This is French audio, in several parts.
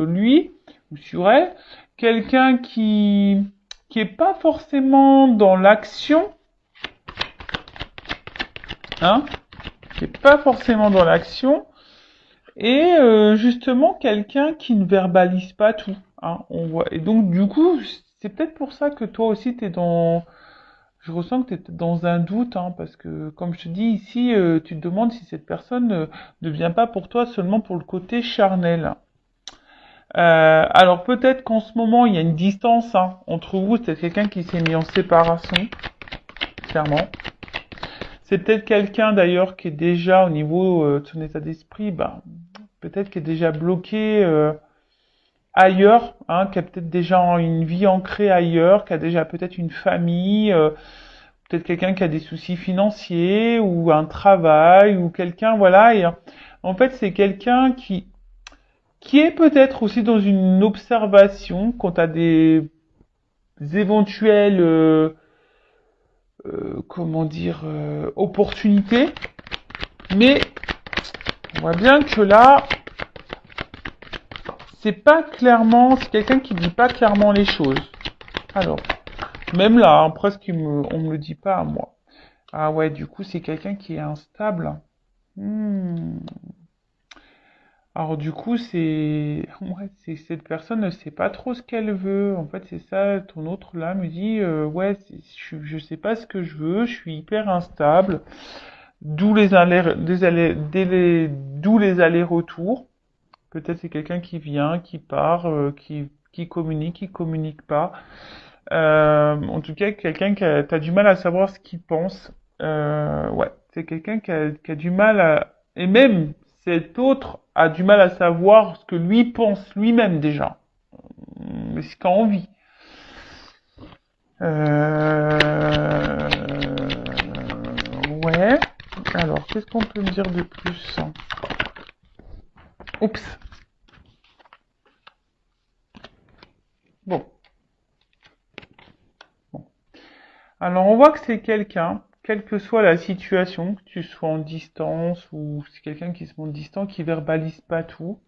lui ou sur elle, quelqu'un qui est pas forcément dans l'action, hein, qui est pas forcément dans l'action, et justement quelqu'un qui ne verbalise pas tout, hein, on voit. Et donc du coup, c'est peut-être pour ça que toi aussi t'es dans, je ressens que t'es dans un doute, hein, parce que comme je te dis ici, tu te demandes si cette personne ne vient pas pour toi seulement pour le côté charnel. Alors peut-être qu'en ce moment il y a une distance, hein, entre vous, c'est quelqu'un qui s'est mis en séparation, clairement. C'est peut-être quelqu'un d'ailleurs qui est déjà au niveau de son état d'esprit, ben, peut-être qui est déjà bloqué ailleurs, hein, qui a peut-être déjà une vie ancrée ailleurs, qui a déjà peut-être une famille, peut-être quelqu'un qui a des soucis financiers ou un travail ou quelqu'un, voilà. Et en fait, c'est quelqu'un qui est peut-être aussi dans une observation quant à des éventuelles, comment dire, opportunités, mais on voit bien que là, c'est quelqu'un qui dit pas clairement les choses. Alors, même là, hein, presque on me le dit pas à moi. Ah ouais, du coup, c'est quelqu'un qui est instable. Hmm. Alors du coup, c'est cette personne ne sait pas trop ce qu'elle veut. En fait, c'est ça. Ton autre là me dit, ouais, je sais pas ce que je veux. Je suis hyper instable. D'où d'où les allers-retours. Peut-être c'est quelqu'un qui vient, qui part, qui communique pas. En tout cas, quelqu'un t'as du mal à savoir ce qu'il pense. Ouais, c'est quelqu'un qui a du mal à... Et même cet autre a du mal à savoir ce que lui pense lui-même déjà. Mais ce qu'il a envie. Ouais. Alors, qu'est-ce qu'on peut me dire de plus? Oups. Bon. Bon. Alors, on voit que c'est quelqu'un, quelle que soit la situation, que tu sois en distance ou c'est quelqu'un qui se montre distant, qui verbalise pas tout.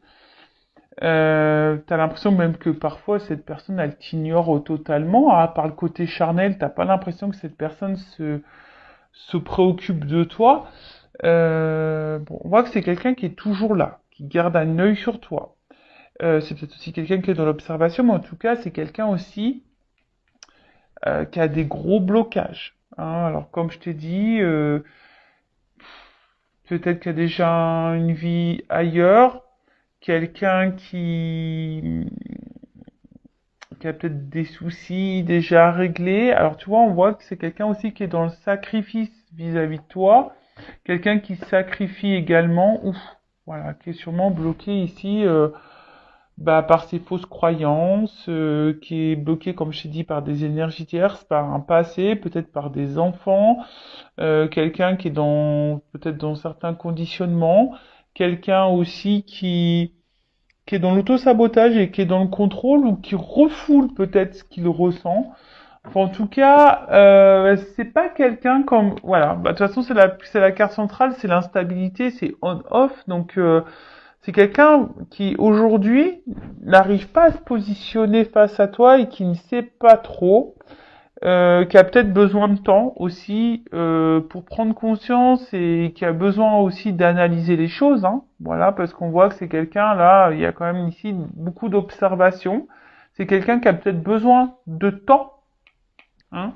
T'as l'impression même que parfois cette personne elle t'ignore totalement, hein, par le côté charnel, t'as pas l'impression que cette personne se préoccupe de toi. Bon, on voit que c'est quelqu'un qui est toujours là, qui garde un œil sur toi. C'est peut-être aussi quelqu'un qui est dans l'observation, mais en tout cas c'est quelqu'un aussi qui a des gros blocages, hein. Alors comme je t'ai dit, peut-être qu'il y a déjà une vie ailleurs, quelqu'un qui a peut-être des soucis déjà réglés. Alors tu vois, on voit que c'est quelqu'un aussi qui est dans le sacrifice vis-à-vis de toi, quelqu'un qui sacrifie également, ouf, voilà, qui est sûrement bloqué ici bah, par ses fausses croyances, qui est bloqué, comme je t'ai dit, par des énergies tierces, par un passé, peut-être par des enfants, quelqu'un qui est dans peut-être dans certains conditionnements, quelqu'un aussi qui est dans l'auto-sabotage et qui est dans le contrôle ou qui refoule peut-être ce qu'il ressent. Enfin, en tout cas, c'est pas quelqu'un comme voilà. Bah, de toute façon, c'est la carte centrale, c'est l'instabilité, c'est on-off. Donc c'est quelqu'un qui aujourd'hui n'arrive pas à se positionner face à toi et qui ne sait pas trop, qui a peut-être besoin de temps aussi pour prendre conscience et qui a besoin aussi d'analyser les choses, hein. Voilà, parce qu'on voit que c'est quelqu'un là, il y a quand même ici beaucoup d'observations. C'est quelqu'un qui a peut-être besoin de temps, hein,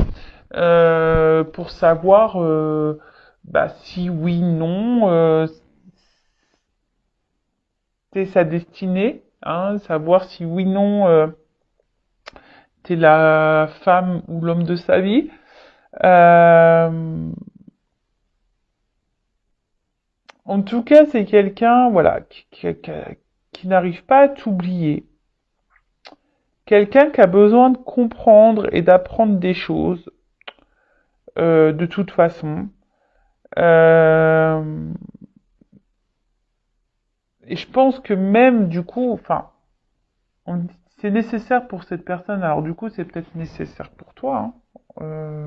pour savoir bah, si oui, non, c'est sa destinée, hein, savoir si oui, non, t'es la femme ou l'homme de sa vie. Euh, En tout cas, c'est quelqu'un, voilà, qui n'arrive pas à t'oublier. Quelqu'un qui a besoin de comprendre et d'apprendre des choses, de toute façon. Euh, et je pense que même, du coup, enfin, c'est nécessaire pour cette personne. Alors, du coup, c'est peut-être nécessaire pour toi, hein.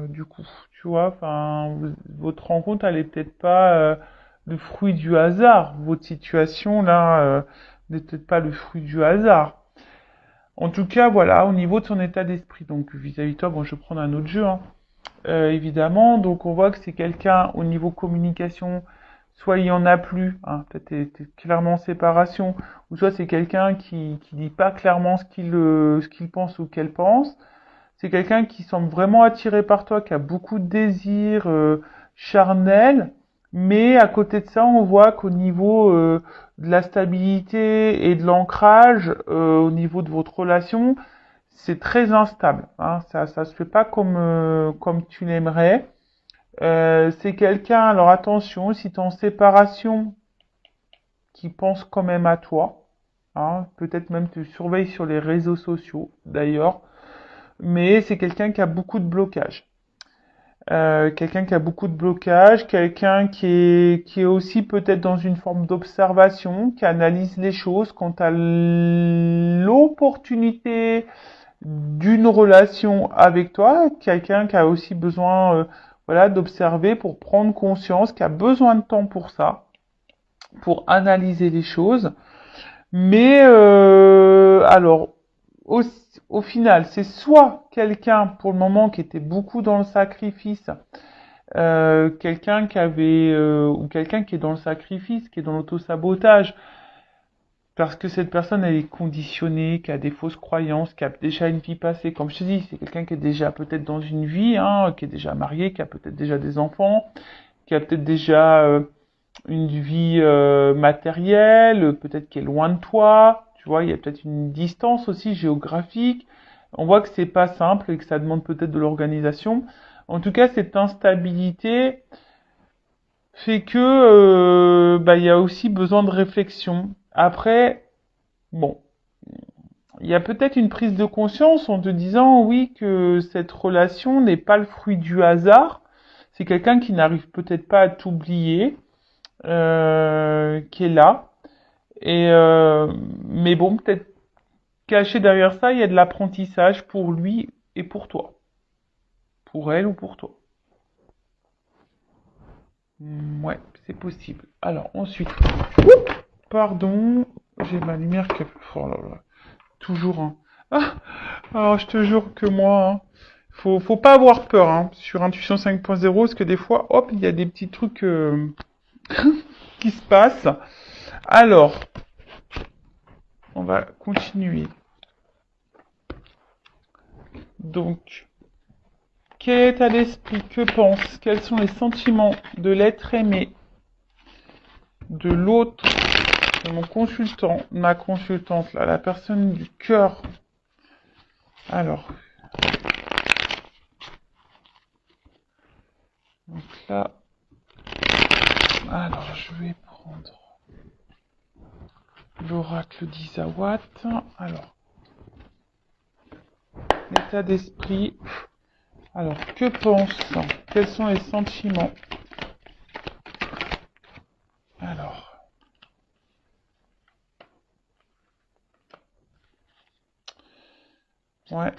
Du coup, tu vois, enfin, votre rencontre, elle est peut-être pas le fruit du hasard. Votre situation, là, n'est peut-être pas le fruit du hasard. En tout cas, voilà, au niveau de son état d'esprit. Donc, vis-à-vis de toi, bon, je vais prendre un autre jeu, hein. Évidemment. Donc, on voit que c'est quelqu'un, au niveau communication, soit il y en a plus, hein, peut-être t'es clairement en séparation, ou soit c'est quelqu'un qui dit pas clairement ce qu'il pense ou qu'elle pense. C'est quelqu'un qui semble vraiment attiré par toi, qui a beaucoup de désirs charnels, mais à côté de ça, on voit qu'au niveau de la stabilité et de l'ancrage, au niveau de votre relation, c'est très instable. Hein, ça se fait pas comme tu l'aimerais. C'est quelqu'un, alors attention, si tu es en séparation, qui pense quand même à toi. Hein, peut-être même te surveille sur les réseaux sociaux, d'ailleurs. Mais c'est quelqu'un qui a beaucoup de blocages. Quelqu'un qui a beaucoup de blocages, quelqu'un qui est aussi peut-être dans une forme d'observation, qui analyse les choses quant à l'opportunité d'une relation avec toi, quelqu'un qui a aussi besoin voilà, d'observer pour prendre conscience, qui a besoin de temps pour ça, pour analyser les choses. Mais alors, au, au final, c'est soit quelqu'un pour le moment qui était beaucoup dans le sacrifice, quelqu'un qui avait ou quelqu'un qui est dans le sacrifice, qui est dans l'autosabotage, parce que cette personne elle est conditionnée, qui a des fausses croyances, qui a déjà une vie passée. Comme je te dis, c'est quelqu'un qui est déjà peut-être dans une vie, hein, qui est déjà marié, qui a peut-être déjà des enfants, qui a peut-être déjà une vie matérielle, peut-être qui est loin de toi. Tu vois, il y a peut-être une distance aussi géographique. On voit que c'est pas simple et que ça demande peut-être de l'organisation. En tout cas, cette instabilité fait que bah, il y a aussi besoin de réflexion. Après, bon, il y a peut-être une prise de conscience en te disant oui que cette relation n'est pas le fruit du hasard. C'est quelqu'un qui n'arrive peut-être pas à t'oublier, qui est là. Et mais bon, peut-être caché derrière ça, il y a de l'apprentissage pour lui et pour toi, pour elle ou pour toi. Ouais, c'est possible. Alors ensuite, pardon, j'ai ma lumière qui a... Oh là là, toujours un. Ah, alors je te jure que moi, hein, faut pas avoir peur hein, sur Intuition 5.0, parce que des fois, hop, il y a des petits trucs qui se passent. Alors, on va continuer. Donc, quel état d'esprit, que pense, quels sont les sentiments de l'être aimé, de l'autre, de mon consultant, ma consultante, là, la personne du cœur. Alors, donc là, alors je vais prendre l'oracle d'Isawat. Alors, l'état d'esprit. Alors, que pense, quels sont les sentiments? Alors, ouais.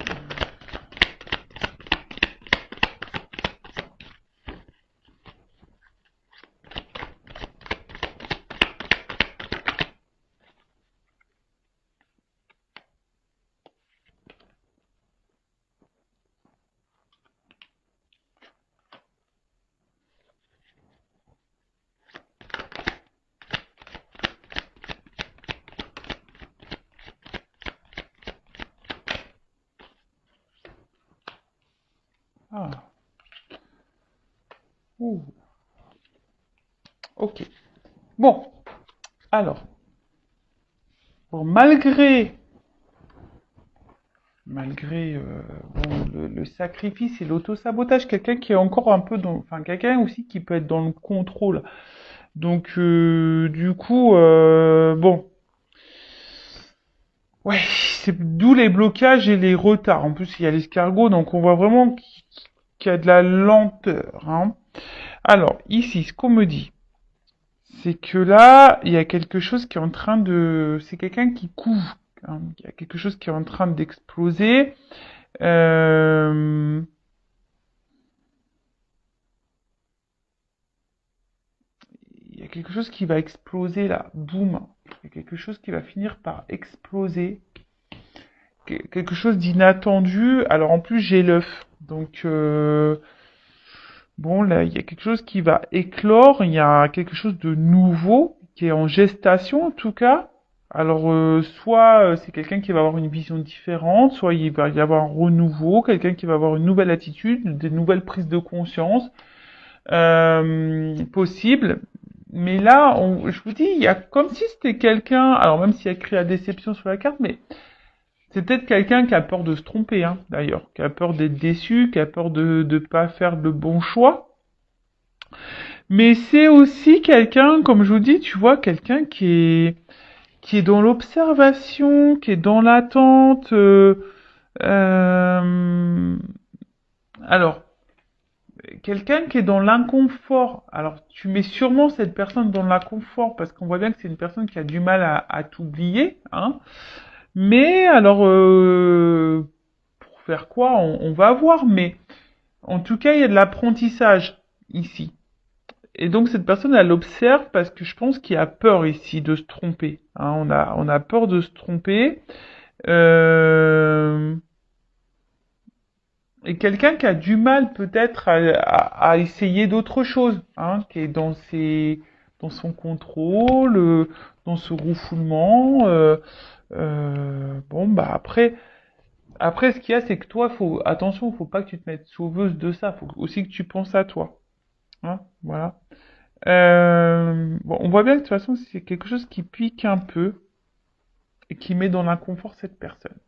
Ah, ouh, ok. Bon, alors, bon, malgré bon, le sacrifice et l'autosabotage, quelqu'un qui est encore un peu dans, enfin quelqu'un aussi qui peut être dans le contrôle. Donc du coup, bon, ouais, c'est d'où les blocages et les retards. En plus, il y a l'escargot, donc on voit vraiment qu'il y a de la lenteur. Hein. Alors ici, ce qu'on me dit, c'est que là, il y a quelque chose qui est en train de, c'est quelqu'un qui couvre. Hein. Il y a quelque chose qui est en train d'exploser. Euh, il y a quelque chose qui va exploser là, boum. Il y a quelque chose qui va finir par exploser. quelque chose d'inattendu. Alors en plus j'ai l'œuf. Donc bon là il y a quelque chose qui va éclore, il y a quelque chose de nouveau qui est en gestation en tout cas. Alors soit c'est quelqu'un qui va avoir une vision différente, soit il va y avoir un renouveau, quelqu'un qui va avoir une nouvelle attitude, des nouvelles prises de conscience possibles. Mais là, je vous dis, il y a comme si c'était quelqu'un, alors même s'il y a écrit la déception sur la carte, mais c'est peut-être quelqu'un qui a peur de se tromper, hein, d'ailleurs, qui a peur d'être déçu, qui a peur de ne pas faire le bon choix. Mais c'est aussi quelqu'un, comme je vous dis, tu vois, quelqu'un qui est dans l'observation, qui est dans l'attente. Euh, alors, quelqu'un qui est dans l'inconfort. Alors, tu mets sûrement cette personne dans l'inconfort parce qu'on voit bien que c'est une personne qui a du mal à t'oublier, hein. Mais alors, pour faire quoi, on va voir. Mais en tout cas, il y a de l'apprentissage ici. Et donc cette personne, elle observe parce que je pense qu'il a peur ici de se tromper, hein. On a peur de se tromper. Euh, et quelqu'un qui a du mal peut-être à essayer d'autres choses, hein, qui est dans son contrôle, dans ce refoulement. Bon, bah après, ce qu'il y a, c'est que toi, attention, faut pas que tu te mettes sauveuse de ça. Faut aussi que tu penses à toi, hein, voilà. Bon, on voit bien que de toute façon, c'est quelque chose qui pique un peu et qui met dans l'inconfort cette personne.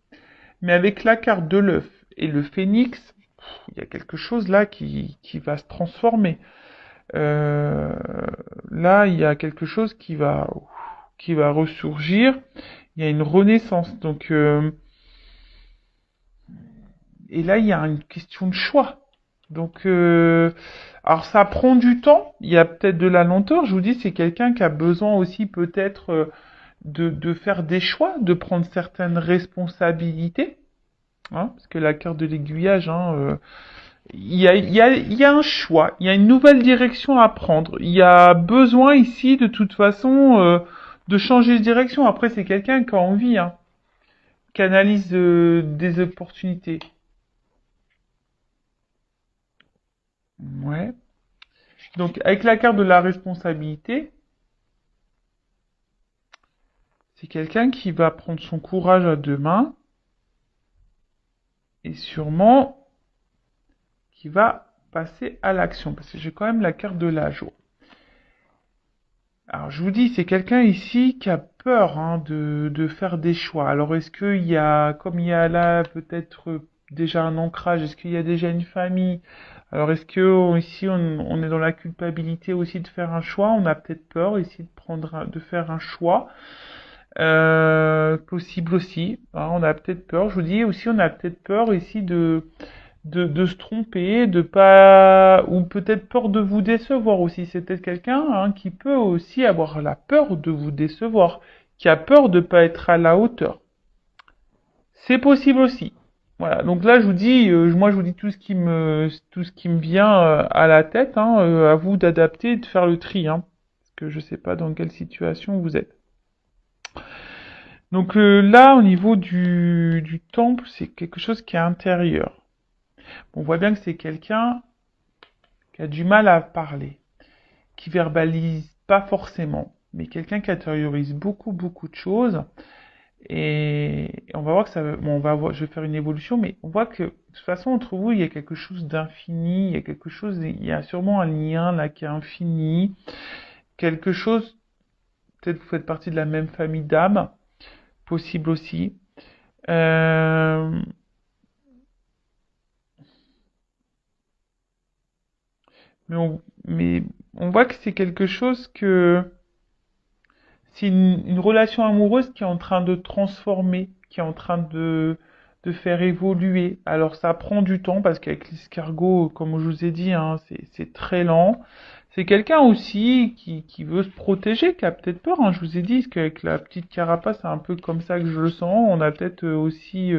Mais avec la carte de l'œuf et le phénix, il y a quelque chose là qui va se transformer. Euh, Là, il y a quelque chose qui va ressurgir. Il y a une renaissance. Donc, et là, il y a une question de choix. Donc, alors ça prend du temps. Il y a peut-être de la lenteur. Je vous dis, c'est quelqu'un qui a besoin aussi peut-être de faire des choix, de prendre certaines responsabilités. Hein, parce que la carte de l'aiguillage, hein, il y a un choix, il y a une nouvelle direction à prendre. Il y a besoin ici, de toute façon, de changer de direction. Après, c'est quelqu'un qui a envie, hein, qui analyse des opportunités. Ouais. Donc, avec la carte de la responsabilité, c'est quelqu'un qui va prendre son courage à deux mains et sûrement qui va passer à l'action. Parce que j'ai quand même la carte de l'âge. Alors, je vous dis, c'est quelqu'un ici qui a peur, hein, de faire des choix. Alors, est-ce qu'il y a, comme il y a là peut-être déjà un ancrage, est-ce qu'il y a déjà une famille? Alors, est-ce que ici on est dans la culpabilité aussi de faire un choix? On a peut-être peur ici de faire un choix. Possible aussi, hein, on a peut-être peur. Je vous dis aussi, on a peut-être peur ici de se tromper, de pas, ou peut-être peur de vous décevoir aussi. C'est peut-être quelqu'un, hein, qui peut aussi avoir la peur de vous décevoir, qui a peur de pas être à la hauteur. C'est possible aussi. Voilà. Donc là, je vous dis, moi, je vous dis tout ce qui me vient à la tête, hein, à vous d'adapter et de faire le tri, hein, parce que je sais pas dans quelle situation vous êtes. Donc là, au niveau du temple, c'est quelque chose qui est intérieur. On voit bien que c'est quelqu'un qui a du mal à parler, qui verbalise pas forcément, mais quelqu'un qui intériorise beaucoup de choses. Et on va voir que ça, bon, je vais faire une évolution, mais on voit que de toute façon entre vous il y a quelque chose d'infini, il y a quelque chose, il y a sûrement un lien là qui est infini, quelque chose. Peut-être vous faites partie de la même famille d'âmes, possible aussi. Euh, mais on voit que c'est quelque chose que c'est une relation amoureuse qui est en train de transformer, qui est en train de faire évoluer. Alors ça prend du temps parce qu'avec l'escargot, comme je vous ai dit, hein, c'est très lent. C'est quelqu'un aussi qui veut se protéger, qui a peut-être peur, hein. Je vous ai dit qu'avec la petite carapace, c'est un peu comme ça que je le sens. On a peut-être aussi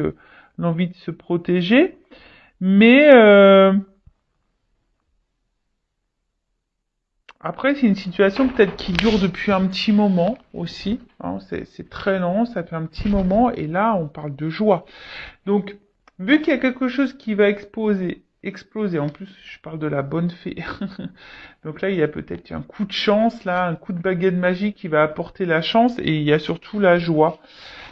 l'envie de se protéger. Mais Après, c'est une situation peut-être qui dure depuis un petit moment aussi. Hein, c'est très lent, ça fait un petit moment, et là, on parle de joie. Donc, vu qu'il y a quelque chose qui va exploser, en plus, je parle de la bonne fée. Donc là, il y a peut-être un coup de chance, là, un coup de baguette magique qui va apporter la chance, et il y a surtout la joie.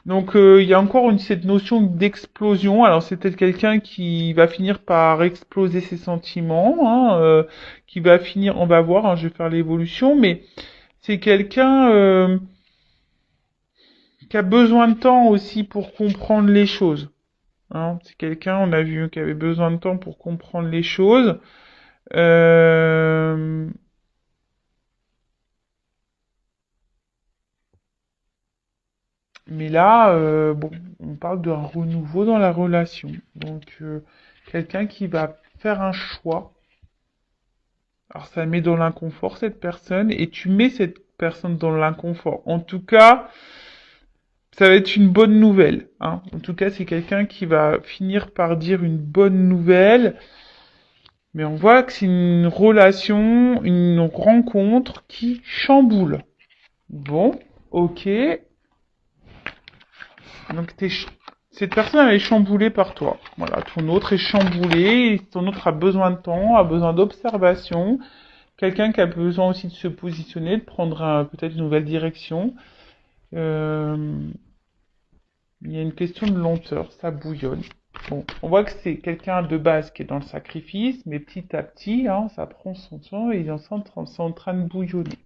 Donc il y a encore cette notion d'explosion. Alors c'est peut-être quelqu'un qui va finir par exploser ses sentiments, hein, qui va finir, on va voir, hein, je vais faire l'évolution, mais c'est quelqu'un qui a besoin de temps aussi pour comprendre les choses. Hein. C'est quelqu'un, on a vu, qui avait besoin de temps pour comprendre les choses. Euh, mais là, bon, on parle d'un renouveau dans la relation. Donc quelqu'un qui va faire un choix. Alors ça met dans l'inconfort cette personne et tu mets cette personne dans l'inconfort. En tout cas, ça va être une bonne nouvelle. Hein. En tout cas, c'est quelqu'un qui va finir par dire une bonne nouvelle. Mais on voit que c'est une relation, une rencontre qui chamboule. Bon, ok. Donc cette personne elle est chamboulée par toi. Voilà, ton autre est chamboulé, ton autre a besoin de temps, a besoin d'observation. Quelqu'un qui a besoin aussi de se positionner, de prendre peut-être une nouvelle direction. Euh, il y a une question de lenteur, ça bouillonne. Bon, on voit que c'est quelqu'un de base qui est dans le sacrifice, mais petit à petit, hein, ça prend son temps et il est en train de bouillonner.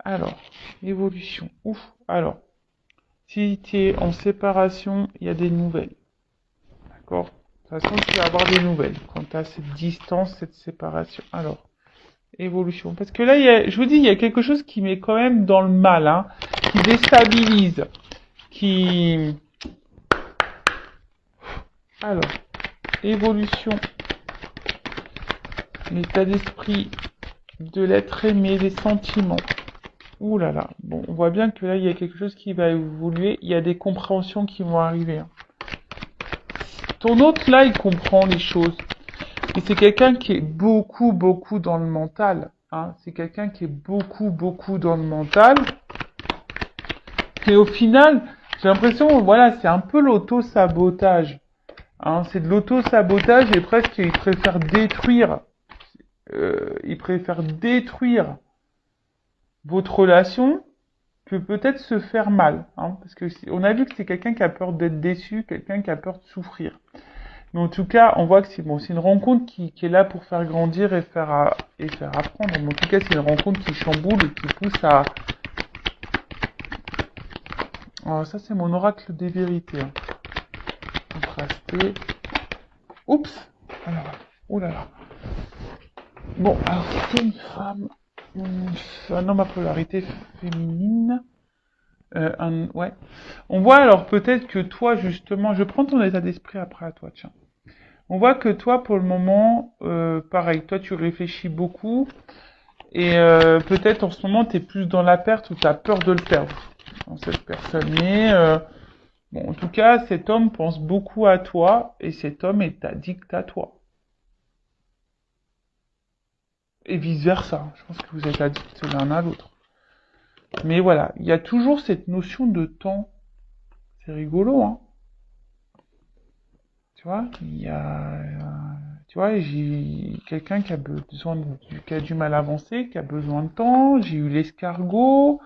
Alors, évolution. Ouf. Alors, si tu es en séparation, il y a des nouvelles. D'accord? De toute façon, tu vas avoir des nouvelles quand tu as cette distance, cette séparation. Alors, évolution. Parce que là, je vous dis, il y a quelque chose qui met quand même dans le mal, hein, qui déstabilise, qui... Alors, évolution, l'état d'esprit de l'être aimé, les sentiments. Ouh là là. Bon, on voit bien que là, il y a quelque chose qui va évoluer. Il y a des compréhensions qui vont arriver. Hein. Ton autre, là, il comprend les choses. Et c'est quelqu'un qui est beaucoup, beaucoup dans le mental. Hein. C'est quelqu'un qui est beaucoup, beaucoup dans le mental. Et au final, j'ai l'impression, voilà, c'est un peu l'auto-sabotage. Hein. C'est de l'auto-sabotage et presque il préfère détruire votre relation que peut-être se faire mal. Hein. Parce que on a vu que c'est quelqu'un qui a peur d'être déçu, quelqu'un qui a peur de souffrir. Mais en tout cas, on voit que c'est bon, c'est une rencontre qui est là pour faire grandir et faire apprendre. Mais en tout cas, c'est une rencontre qui chamboule et qui pousse à... Alors ça, c'est mon oracle des vérités. Hein. Contrasté. Oups. Alors, oh là là. Bon, alors c'est une femme, un homme à polarité féminine. Ouais. On voit alors peut-être que toi, justement, je prends ton état d'esprit après à toi, tiens. On voit que toi, pour le moment, pareil, toi, tu réfléchis beaucoup et peut-être en ce moment, tu es plus dans la perte ou tu as peur de le perdre dans cette personne. Mais bon, en tout cas, cet homme pense beaucoup à toi et cet homme est addict à toi. Et vice-versa. Je pense que vous êtes addicts l'un à l'autre. Mais voilà, il y a toujours cette notion de temps. C'est rigolo, hein. Tu vois, tu vois, j'ai quelqu'un qui a qui a du mal à avancer, qui a besoin de temps. J'ai eu l'escargot.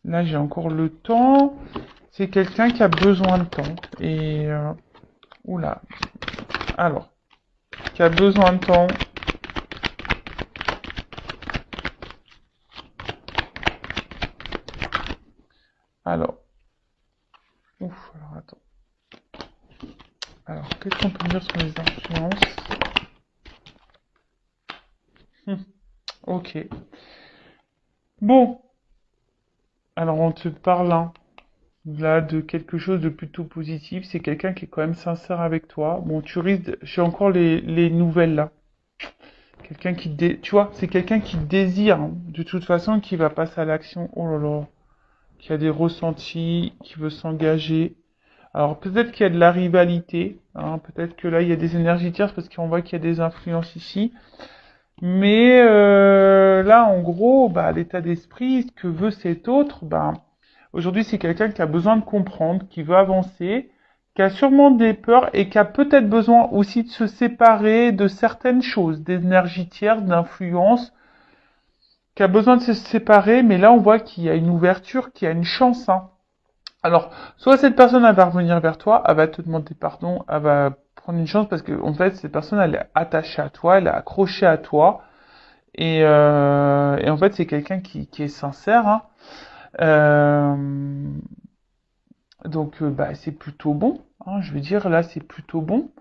Là, j'ai encore le temps. C'est quelqu'un qui a besoin de temps. Et, oula. Alors, qui a besoin de temps. Alors, ouf, alors attends. Alors, qu'est-ce qu'on peut dire sur les influences? Ok. Bon, alors on te parle hein, là de quelque chose de plutôt positif. C'est quelqu'un qui est quand même sincère avec toi. Bon, tu risques, j'ai encore les nouvelles là. Quelqu'un tu vois, c'est quelqu'un qui désire hein, de toute façon, qui va passer à l'action. Oh là là, qui a des ressentis, qui veut s'engager. Alors peut-être qu'il y a de la rivalité, hein, peut-être que là il y a des énergies tierces parce qu'on voit qu'il y a des influences ici. Mais là, en gros, bah, l'état d'esprit, ce que veut cet autre, bah, aujourd'hui, c'est quelqu'un qui a besoin de comprendre, qui veut avancer, qui a sûrement des peurs et qui a peut-être besoin aussi de se séparer de certaines choses, d'énergie tierce, d'influence, qui a besoin de se séparer, mais là, on voit qu'il y a une ouverture, qu'il y a une chance, hein. Alors, soit cette personne, elle va revenir vers toi, elle va te demander pardon, elle va prendre une chance parce que, en fait, cette personne, elle est attachée à toi, elle est accrochée à toi. Et en fait, c'est quelqu'un qui est sincère, hein. Euh, donc, bah, c'est plutôt bon, hein, je veux dire, là, c'est plutôt bon.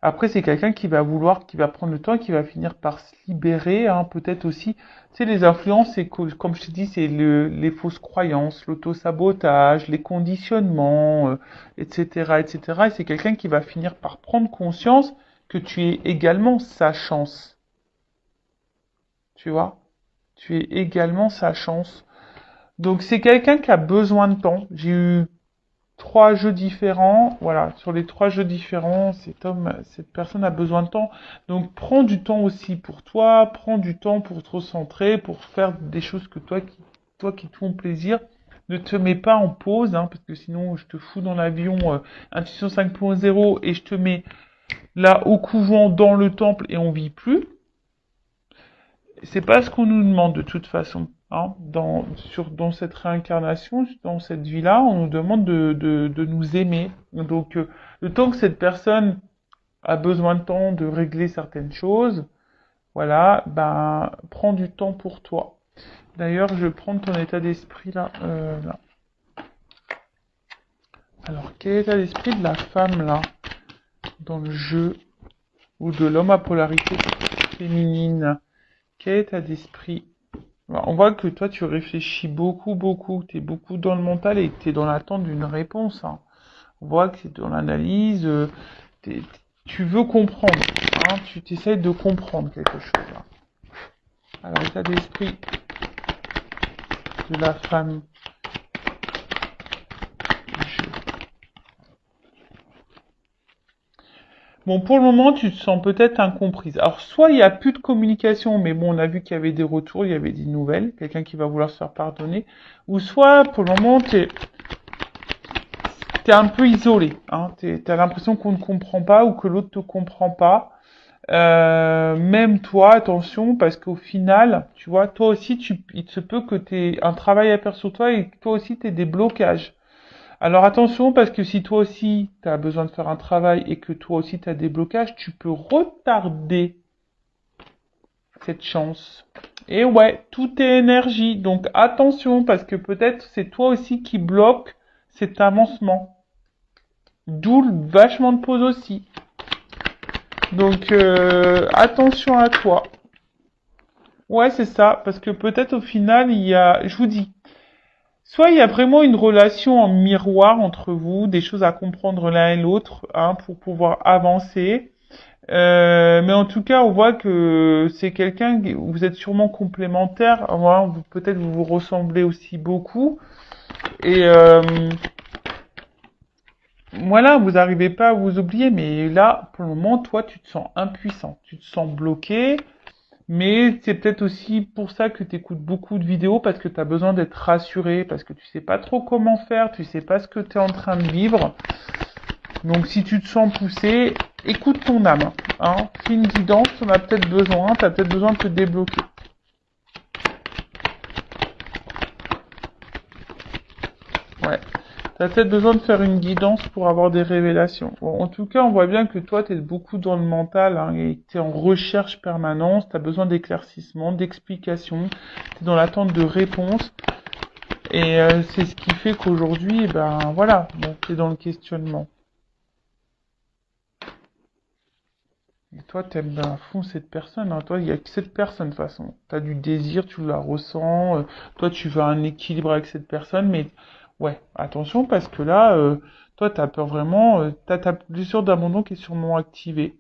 Après, c'est quelqu'un qui va vouloir, qui va prendre le temps, qui va finir par se libérer, hein, peut-être aussi. Tu sais, les influences, c'est comme je te dis, c'est les fausses croyances, l'auto-sabotage, les conditionnements, etc., etc. Et c'est quelqu'un qui va finir par prendre conscience que tu es également sa chance, tu vois. Tu es également sa chance. Donc c'est quelqu'un qui a besoin de temps. J'ai eu 3 jeux différents. Voilà, sur les 3 jeux différents, cette personne a besoin de temps. Donc prends du temps aussi pour toi, prends du temps pour te recentrer, pour faire des choses que toi qui te font plaisir. Ne te mets pas en pause, hein, parce que sinon je te fous dans l'avion Intuition 5.0 et je te mets là au couvent dans le temple et on vit plus. C'est pas ce qu'on nous demande de toute façon. Hein. Dans cette réincarnation, dans cette vie-là, on nous demande de nous aimer. Donc, le temps que cette personne a besoin de temps de régler certaines choses, voilà, ben, prends du temps pour toi. D'ailleurs, je vais prendre ton état d'esprit là, là. Alors, quel est l'état d'esprit de la femme là, dans le jeu, ou de l'homme à polarité féminine? Quel état d'esprit? On voit que toi, tu réfléchis beaucoup, beaucoup. Tu es beaucoup dans le mental et que tu es dans l'attente d'une réponse, hein. On voit que c'est dans l'analyse. Tu veux comprendre. Hein, tu t'essayes de comprendre quelque chose. Là. Alors, l'état d'esprit de la femme. Bon, pour le moment, tu te sens peut-être incomprise. Alors, soit il n'y a plus de communication, mais bon, on a vu qu'il y avait des retours, il y avait des nouvelles, quelqu'un qui va vouloir se faire pardonner, ou soit, pour le moment, t'es un peu isolé, hein. T'as l'impression qu'on ne comprend pas ou que l'autre te comprend pas. Même toi, attention, parce qu'au final, tu vois, toi aussi, il se peut que t'aies un travail à faire sur toi et que toi aussi t'aies des blocages. Alors attention, parce que si toi aussi t'as besoin de faire un travail et que toi aussi t'as des blocages, tu peux retarder cette chance. Et ouais, tout est énergie, donc attention, parce que peut-être c'est toi aussi qui bloque cet avancement. D'où le vachement de pause aussi. Donc attention à toi. Ouais, c'est ça, parce que peut-être au final, je vous dis, soit il y a vraiment une relation en miroir entre vous, des choses à comprendre l'un et l'autre, hein, pour pouvoir avancer. Mais en tout cas, on voit que c'est quelqu'un, vous êtes sûrement complémentaires, hein, peut-être vous vous ressemblez aussi beaucoup. Et voilà, vous n'arrivez pas à vous oublier, mais là, pour le moment, toi, tu te sens impuissant, tu te sens bloqué. Mais c'est peut-être aussi pour ça que tu écoutes beaucoup de vidéos parce que tu as besoin d'être rassuré, parce que tu sais pas trop comment faire, tu sais pas ce que tu es en train de vivre. Donc si tu te sens poussé, écoute ton âme. Hein. Fais une guidance, tu en as peut-être besoin, tu as peut-être besoin de te débloquer. Ouais. Tu as peut-être besoin de faire une guidance pour avoir des révélations. Bon, en tout cas, on voit bien que toi, tu es beaucoup dans le mental, hein, et tu es en recherche permanente, tu as besoin d'éclaircissement, d'explications, tu es dans l'attente de réponses. Et c'est ce qui fait qu'aujourd'hui, ben voilà, bon, tu es dans le questionnement. Et toi, t'aimes à fond cette personne, hein. Toi, il y a que cette personne de toute façon. T'as du désir, tu la ressens. Toi, tu veux un équilibre avec cette personne, mais ouais, attention parce que là, toi, t'as peur vraiment. T'as ta blessure d'abandon qui est sûrement activée.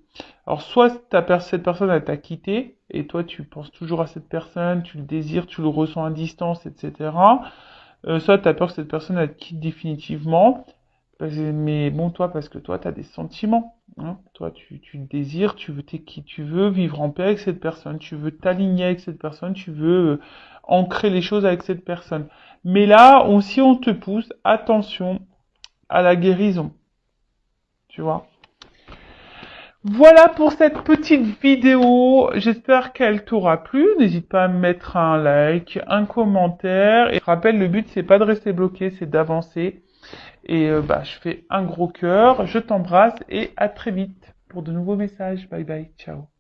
Alors, soit cette personne, elle t'a quitté, et toi, tu penses toujours à cette personne, tu le désires, tu le ressens à distance, etc. Soit t'as peur que cette personne, elle te quitte définitivement. Mais bon, toi, parce que toi, tu as des sentiments. Hein. Toi, tu désires, tu veux, t'es qui tu veux, vivre en paix avec cette personne, tu veux t'aligner avec cette personne, tu veux ancrer les choses avec cette personne. Mais là, si on te pousse, attention à la guérison. Tu vois. Voilà pour cette petite vidéo. J'espère qu'elle t'aura plu. N'hésite pas à mettre un like, un commentaire. Et je rappelle, le but, c'est pas de rester bloqué, c'est d'avancer. Et je fais un gros cœur. Je t'embrasse et à très vite pour de nouveaux messages. Bye bye. Ciao.